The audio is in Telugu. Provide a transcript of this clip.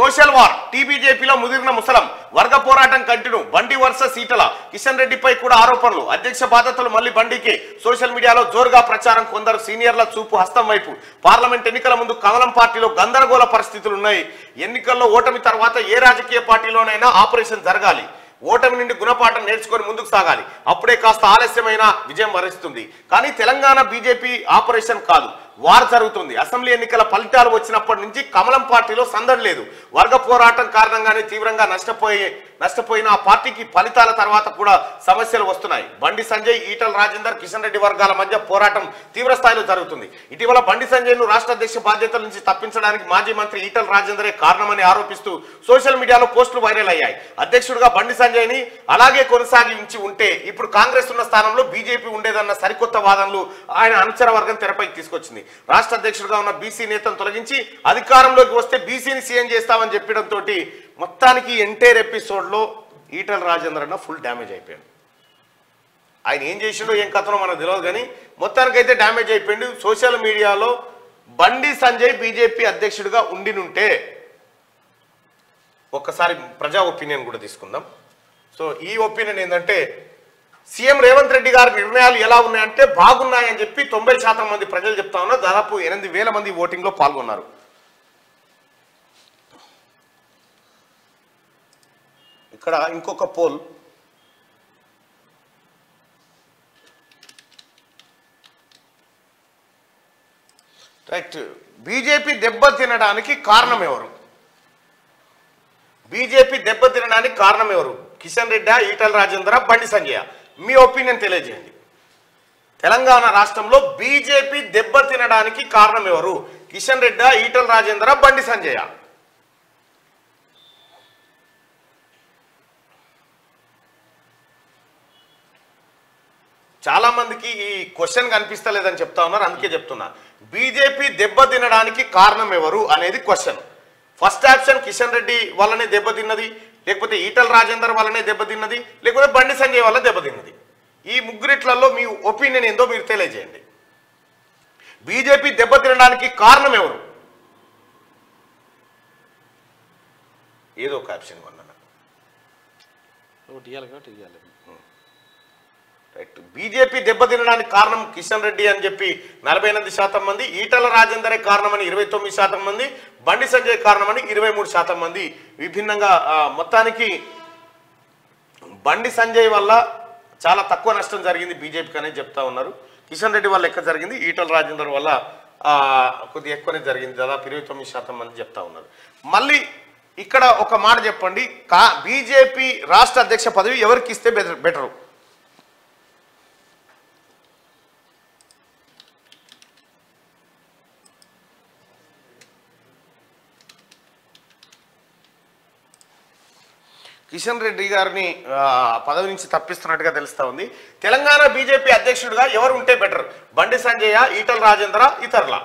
సోషల్ వార్ టీబీజేపీలో ముదిరిన ముసలం వర్గ పోరాటం కంటిన్యూ బండి వర్సెస్ ఈటల కిషన్ రెడ్డిపై కూడా ఆరోపణలు అధ్యక్ష బాధ్యతలు మళ్ళీ బండికి సోషల్ మీడియాలో జోరుగా ప్రచారం కొందరు సీనియర్ల చూపు హస్తం వైపు పార్లమెంట్ ఎన్నికల ముందు కమలం పార్టీలో గందరగోళ పరిస్థితులు ఉన్నాయి ఎన్నికల్లో ఓటమి తర్వాత ఏ రాజకీయ పార్టీలోనైనా ఆపరేషన్ జరగాలి ఓటమి నుండి గుణపాఠం నేర్చుకొని ముందుకు సాగాలి అప్పుడే కాస్త ఆలస్యమైన విజయం వరిస్తుంది కానీ తెలంగాణ బీజేపీ ఆపరేషన్ కాదు వార్ జరుగుతుంది అసెంబ్లీ ఎన్నికల ఫలితాలు వచ్చినప్పటి నుంచి కమలం పార్టీలో సందడి లేదు వర్గ పోరాటం కారణంగానే తీవ్రంగా నష్టపోయిన ఆ పార్టీకి ఫలితాల తర్వాత కూడా సమస్యలు వస్తున్నాయి బండి సంజయ్ ఈటల రాజేందర్ కిషన్ రెడ్డి వర్గాల మధ్య పోరాటం తీవ్ర స్థాయిలో జరుగుతుంది ఇటీవల బండి సంజయ్ను రాష్ట్ర అధ్యక్ష బాధ్యతల నుంచి తప్పించడానికి మాజీ మంత్రి ఈటల రాజేందరే కారణమని ఆరోపిస్తూ సోషల్ మీడియాలో పోస్టులు వైరల్ అయ్యాయి అధ్యక్షుడిగా బండి సంజయ్ని అలాగే కొనసాగించి ఉంటే ఇప్పుడు కాంగ్రెస్ ఉన్న స్థానంలో బీజేపీ ఉండేదన్న సరికొత్త వాదనలు ఆయన అనుచర వర్గం తెరపైకి తీసుకొచ్చింది రాష్ట్ర అధ్యక్షుడిగా ఉన్న బీసీ నేతను తొలగించి అధికారంలోకి వస్తే బీసీని సీఎం చేస్తామని చెప్పడంతో మొత్తానికి ఎంటైర్ ఎపిసోడ్లో ఈటల రాజేందర్ అన్న ఫుల్ డ్యామేజ్ అయిపోయాడు ఆయన ఏం చేసిండో ఏం కథనో మనకు తెలియదు కానీ మొత్తానికైతే డ్యామేజ్ అయిపోయింది సోషల్ మీడియాలో బండి సంజయ్ బీజేపీ అధ్యక్షుడిగా ఉండినుంటే ఒక్కసారి ప్రజా ఒపీనియన్ కూడా తీసుకుందాం సో ఈ ఒపీనియన్ ఏంటంటే సీఎం రేవంత్ రెడ్డి గారి నిర్ణయాలు ఎలా ఉన్నాయంటే బాగున్నాయని చెప్పి 90% మంది ప్రజలు చెప్తా ఉన్నారు దాదాపు 8,000 మంది ఓటింగ్లో పాల్గొన్నారు ఇక్కడ ఇంకొక పోల్ రైట్ బీజేపీ దెబ్బతినడానికి కారణం ఎవరు బీజేపీ దెబ్బతినడానికి కారణం ఎవరు కిషన్ రెడ్డి ఈటల రాజేందర్ బండి సంజయ్ మీ ఒపీనియన్ తెలియజేయండి తెలంగాణ రాష్ట్రంలో బీజేపీ దెబ్బతినడానికి కారణం ఎవరు కిషన్ రెడ్డి ఈటల రాజేందర్ బండి సంజయ్ చాలా మందికి ఈ క్వశ్చన్ కనిపిస్తలేదని చెప్తా ఉన్నారు అందుకే చెప్తున్నా బీజేపీ దెబ్బతినడానికి కారణం ఎవరు అనేది question first option Kishan Reddy వల్లనే దెబ్బతిన్నది లేకపోతే ఈటల రాజేందర్ వల్లనే దెబ్బతిన్నది లేకపోతే బండి సంజయ్ వల్ల దెబ్బతిన్నది ఈ ముగ్గురిట్లలో మీ ఒపీనియన్ ఏందో మీరు తెలియజేయండి బీజేపీ దెబ్బతినడానికి కారణం ఎవరు ఏదో ఒక ఆప్షన్ కొన్నా రైట్ బీజేపీ దెబ్బతినడానికి కారణం కిషన్ రెడ్డి అని చెప్పి 48% మంది ఈటల రాజేందరే కారణమని 29% మంది బండి సంజయ్ కారణమని 23% మంది విభిన్నంగా మొత్తానికి బండి సంజయ్ వల్ల చాలా తక్కువ నష్టం జరిగింది బీజేపీకి అనేది చెప్తా ఉన్నారు కిషన్ రెడ్డి వల్ల ఎక్కువ జరిగింది ఈటల రాజేందర్ వల్ల కొద్దిగా ఎక్కువనే జరిగింది దాదాపు 29% మంది చెప్తా ఉన్నారు మళ్ళీ ఇక్కడ ఒక మాట చెప్పండి బీజేపీ రాష్ట్ర అధ్యక్ష పదవి ఎవరికి ఇస్తే బెటరు కిషన్ రెడ్డి గారిని పదవి నుంచి తప్పిస్తున్నట్టుగా తెలుస్తా ఉంది తెలంగాణ బీజేపీ అధ్యక్షుడిగా ఎవరు ఉంటే బెటర్ బండి సంజయ్ ఈటల రాజేందర్ ఇతరుల